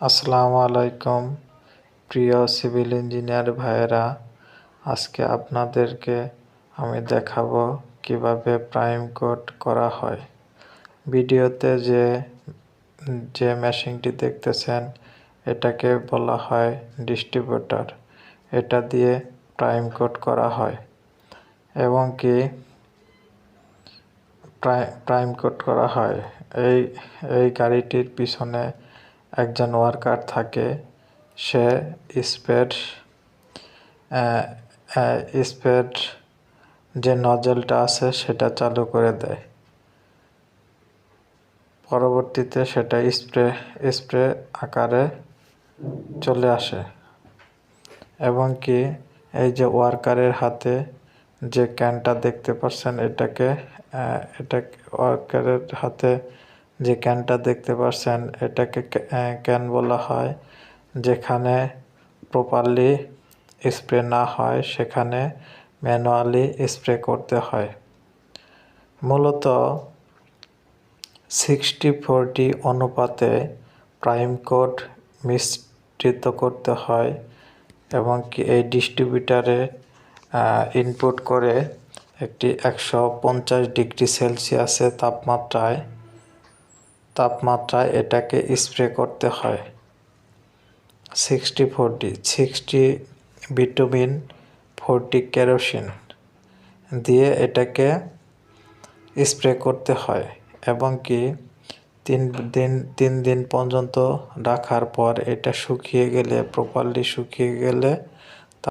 আসসালামু আলাইকুম প্রিয় সিভিল ইঞ্জিনিয়ার ভাইয়েরা। আজকে আপনাদেরকে আমি দেখাবো কিভাবে প্রাইম কোড করা হয়। ভিডিওতে যে মেশিনটি দেখতেছেন এটাকে বলা হয় ডিস্ট্রিবিউটর। এটা দিয়ে প্রাইম কোড করা হয় এবং কি প্রাইম কোড করা হয়। এই গাড়িটির পিছনে একজন ওয়ার্কার থাকে। সে স্পেড যে নজলটা আছে সেটা চালু করে দেয়। পরবর্তীতে সেটা স্প্রে আকারে চলে আসে এবং কি এই যে ওয়ার্কারের হাতে যে ক্যানটা দেখতে পাচ্ছেন এটা ওয়ার্কারের হাতে যে ক্যানটা দেখতে পাচ্ছেন এটাকে ক্যান বলা হয়। যেখানে প্রপারলি স্প্রে না হয় সেখানে ম্যানুয়ালি স্প্রে করতে হয়। মূলত 60-40 অনুপাতে প্রাইম কোড মিশ্রিত করতে হয় এবং কি এই ডিস্ট্রিবিউটারে ইনপুট করে একটি 150 ডিগ্রি সেলসিয়াসে তাপমাত্রায় এটাকে স্প্রে করতে হয়। 60-40, 60 বিটুমিন 40 কেরোসিন দিয়ে এটাকে স্প্রে করতে হয় এবং কি 3 দিন পর্যন্ত রাখার পর এটা প্রপারলি শুকিয়ে গেলে